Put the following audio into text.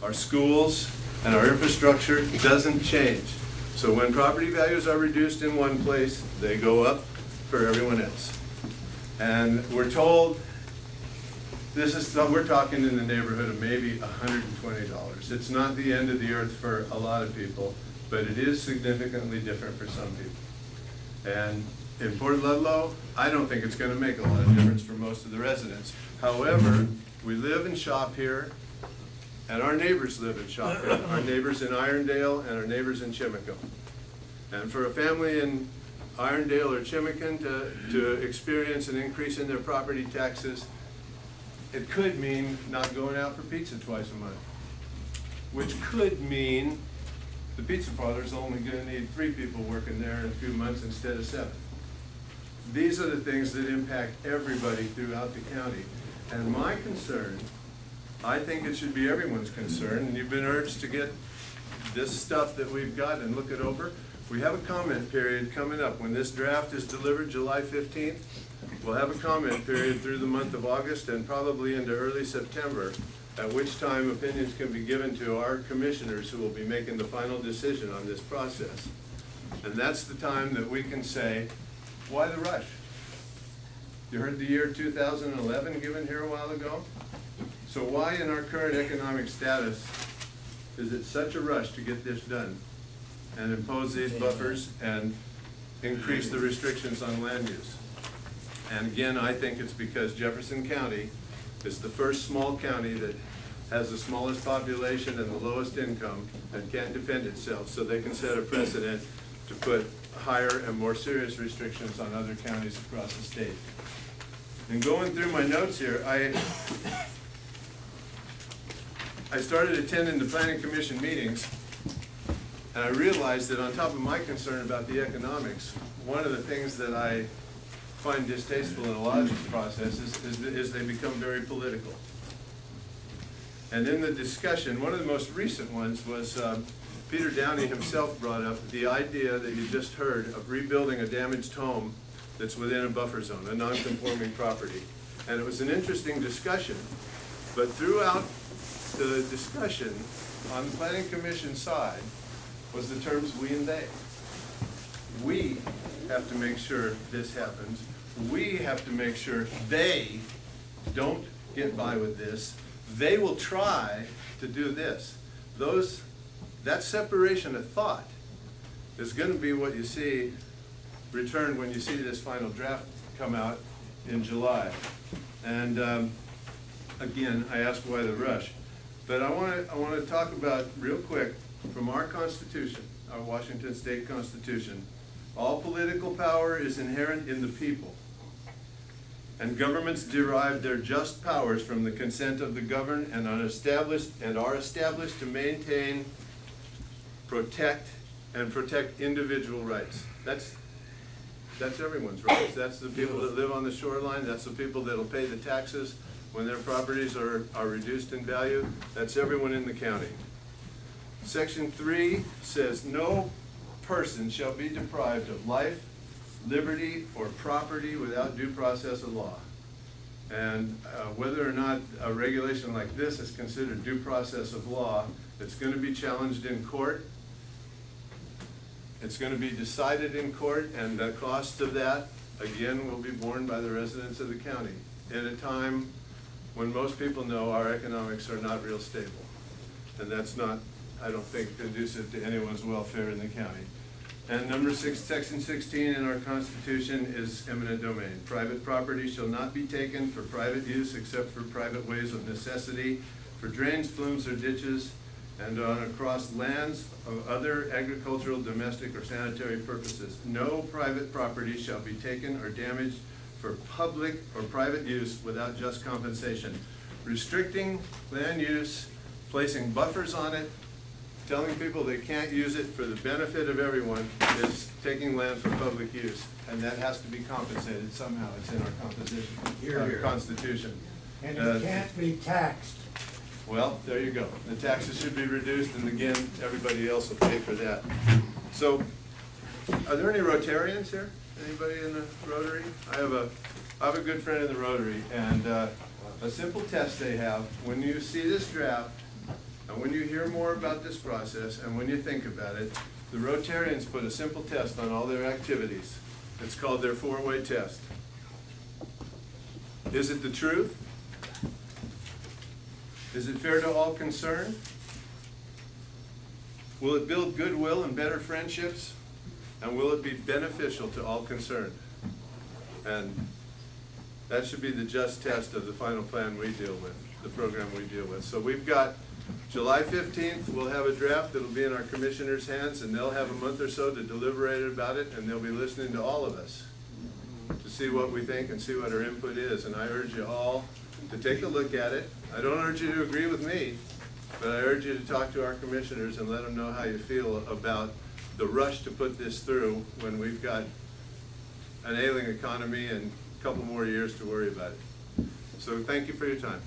our schools, and our infrastructure doesn't change. So when property values are reduced in one place, they go up for everyone else. And we're told we're talking in the neighborhood of maybe $120. It's not the end of the earth for a lot of people, but it is significantly different for some people. And in Port Ludlow, I don't think it's going to make a lot of difference for most of the residents. However, we live and shop here, and our neighbors live and shop here. Our neighbors in Irondale and our neighbors in Chimico. And for a family in Irondale or Chimican to experience an increase in their property taxes, it could mean not going out for pizza twice a month, which could mean the pizza parlor is only going to need 3 people working there in a few months instead of 7. These are the things that impact everybody throughout the county. And my concern, I think it should be everyone's concern, and you've been urged to get this stuff that we've got and look it over. We have a comment period coming up. When this draft is delivered July 15th, we'll have a comment period through the month of August and probably into early September, at which time opinions can be given to our commissioners who will be making the final decision on this process. And that's the time that we can say, why the rush? You heard the year 2011 given here a while ago? So why in our current economic status is it such a rush to get this done and impose these buffers and increase the restrictions on land use? And again, I think it's because Jefferson County is the first small county that has the smallest population and the lowest income and can't defend itself, so they can set a precedent to put higher and more serious restrictions on other counties across the state. And going through my notes here, I started attending the Planning Commission meetings, and I realized that on top of my concern about the economics, one of the things that I find distasteful in a lot of these processes is they become very political. And in the discussion, one of the most recent ones was Peter Downey himself brought up the idea that you just heard of rebuilding a damaged home that's within a buffer zone, a non-conforming property. And it was an interesting discussion, but throughout the discussion on the Planning Commission side was the terms we and they. We have to make sure this happens. We have to make sure they don't get by with this. They will try to do this. That separation of thought is going to be what you see returned when you see this final draft come out in July. And again, I ask why the rush. But I want to talk about real quick from our Constitution, our Washington State Constitution. All political power is inherent in the people, and governments derive their just powers from the consent of the governed and are established to maintain, protect individual rights. That's everyone's rights. That's the people that live on the shoreline. That's the people that will pay the taxes when their properties are reduced in value. That's everyone in the county. Section 3 says, no person shall be deprived of life, liberty, or property without due process of law. And whether or not a regulation like this is considered due process of law, it's going to be challenged in court. It's going to be decided in court, and the cost of that, again, will be borne by the residents of the county in a time when most people know our economics are not real stable. And that's not, I don't think, conducive to anyone's welfare in the county. And number 6, section 16 in our Constitution is eminent domain. Private property shall not be taken for private use except for private ways of necessity, for drains, flumes, or ditches, and on across lands of other agricultural, domestic, or sanitary purposes. No private property shall be taken or damaged for public or private use without just compensation. Restricting land use, placing buffers on it, telling people they can't use it for the benefit of everyone is taking land for public use, and that has to be compensated somehow. It's in our Constitution. And it can't be taxed. Well, there you go. The taxes should be reduced, and again, everybody else will pay for that. So, are there any Rotarians here? Anybody in the Rotary? I have a good friend in the Rotary, and a simple test they have, when you see this draft, And when you hear more about this process and when you think about it, the Rotarians put a simple test on all their activities. It's called their four-way test. Is it the truth? Is it fair to all concerned? Will it build goodwill and better friendships? And will it be beneficial to all concerned? And that should be the just test of the final plan we deal with, the program we deal with. So we've got July 15th, we'll have a draft that'll be in our commissioners' hands, and they'll have a month or so to deliberate about it, and they'll be listening to all of us to see what we think and see what our input is. And I urge you all to take a look at it. I don't urge you to agree with me, but I urge you to talk to our commissioners and let them know how you feel about the rush to put this through when we've got an ailing economy and a couple more years to worry about it. So thank you for your time.